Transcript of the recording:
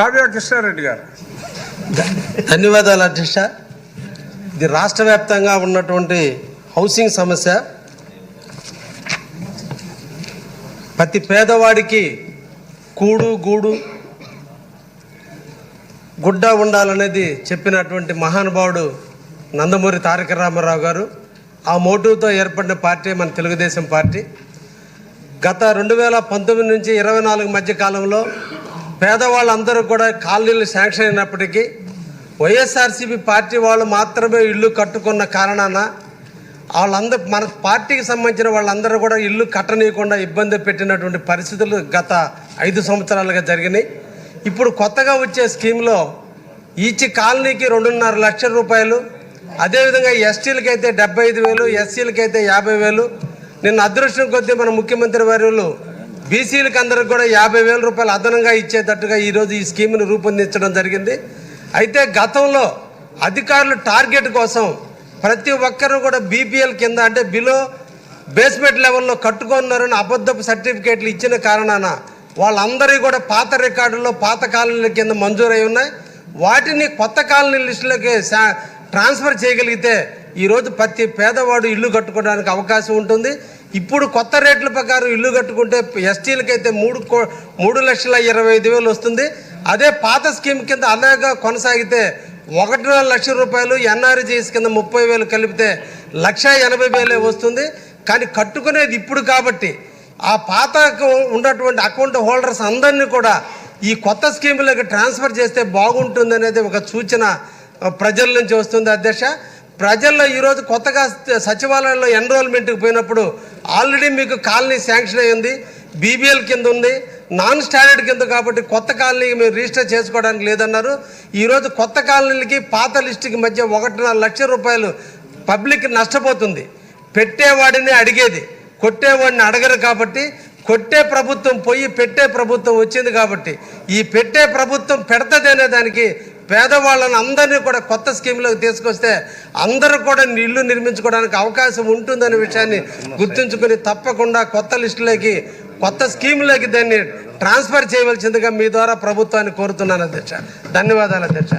కావ్య కృష్ణారెడ్డి గారు. ధన్యవాదాలు అధ్యక్ష. ఇది రాష్ట్ర వ్యాప్తంగా ఉన్నటువంటి హౌసింగ్ సమస్య. ప్రతి పేదవాడికి కూడు గూడు గుడ్డ ఉండాలనేది చెప్పినటువంటి మహానుభావుడు నందమూరి తారక రామారావు గారు. ఆ మోటివ్తో ఏర్పడిన పార్టీ మన తెలుగుదేశం పార్టీ. గత 2019 నుంచి 24 మధ్య కాలంలో పేదవాళ్ళందరూ కూడా కాలనీలు శాంక్షన్ అయినప్పటికీ వైఎస్ఆర్సీపీ పార్టీ వాళ్ళు మాత్రమే ఇల్లు కట్టుకున్న కారణాన వాళ్ళందరూ మన పార్టీకి సంబంధించిన వాళ్ళందరూ కూడా ఇల్లు కట్టనీయకుండా ఇబ్బంది పెట్టినటువంటి పరిస్థితులు గత 5 సంవత్సరాలుగా జరిగినాయి. ఇప్పుడు కొత్తగా వచ్చే స్కీమ్లో ఈచ్ కాలనీకి 2.5 లక్షల రూపాయలు, అదేవిధంగా ఎస్టీలకి అయితే 75,000, ఎస్సీలకి అయితే 50,000. నిన్న అదృష్టం కొద్దీ మన ముఖ్యమంత్రి వర్యులు బీసీలకు అందరికి కూడా 50,000 రూపాయలు అదనంగా ఇచ్చేటట్టుగా ఈరోజు ఈ స్కీమ్ను రూపొందించడం జరిగింది. అయితే గతంలో అధికారులు టార్గెట్ కోసం ప్రతి ఒక్కరూ కూడా బీపీఎల్ కింద అంటే బిలో బేస్మెంట్ లెవెల్లో కట్టుకున్నారని అబద్ధపు సర్టిఫికేట్లు ఇచ్చిన కారణాన వాళ్ళందరికీ కూడా పాత రికార్డుల్లో పాత కాలనీల కింద మంజూరై ఉన్నాయి. వాటిని కొత్త కాలనీ లిస్టులకి ట్రాన్స్ఫర్ చేయగలిగితే ఈరోజు ప్రతి పేదవాడు ఇల్లు కట్టుకోవడానికి అవకాశం ఉంటుంది. ఇప్పుడు కొత్త రేట్ల ప్రకారం ఇల్లు కట్టుకుంటే ఎస్టీలకైతే 3,20,000 వస్తుంది. అదే పాత స్కీమ్ కింద అలాగా కొనసాగితే 1.5 లక్షల రూపాయలు, ఎన్ఆర్జీఎస్ కింద 30,000 కలిపితే 1,80,000 వస్తుంది. కానీ కట్టుకునేది ఇప్పుడు కాబట్టి ఆ పాత ఉన్నటువంటి అకౌంట్ హోల్డర్స్ అందరినీ కూడా ఈ కొత్త స్కీములకు ట్రాన్స్ఫర్ చేస్తే బాగుంటుంది అనేది ఒక సూచన ప్రజల నుంచి వస్తుంది అధ్యక్ష. ప్రజల్లో ఈరోజు కొత్తగా సచివాలయంలో ఎన్రోల్మెంట్కి పోయినప్పుడు ఆల్రెడీ మీకు కాలనీ శాంక్షన్ అయ్యింది, బీబీఎల్ కింద ఉంది, నాన్ స్టాండర్డ్ కింద కాబట్టి కొత్త కాలనీకి మీరు రిజిస్టర్ చేసుకోవడానికి లేదన్నారు. ఈరోజు కొత్త కాలనీలకి పాత లిస్టుకి మధ్య 1.5 లక్షల రూపాయలు పబ్లిక్ నష్టపోతుంది. పెట్టేవాడిని అడిగేది, కొట్టేవాడిని అడగరు. కాబట్టి కొట్టే ప్రభుత్వం పోయి పెట్టే ప్రభుత్వం వచ్చింది. కాబట్టి ఈ పెట్టే ప్రభుత్వం పెడతది అనే దానికి పేదవాళ్ళని అందరినీ కూడా కొత్త స్కీమ్లోకి తీసుకొస్తే అందరూ కూడా ఇల్లు నిర్మించుకోవడానికి అవకాశం ఉంటుందనే విషయాన్ని గుర్తుంచుకొని తప్పకుండా కొత్త లిస్టులోకి కొత్త స్కీమ్లోకి దాన్ని ట్రాన్స్ఫర్ చేయవలసిందిగా మీ ద్వారా ప్రభుత్వాన్ని కోరుతున్నాను అధ్యక్ష. ధన్యవాదాలు అధ్యక్ష.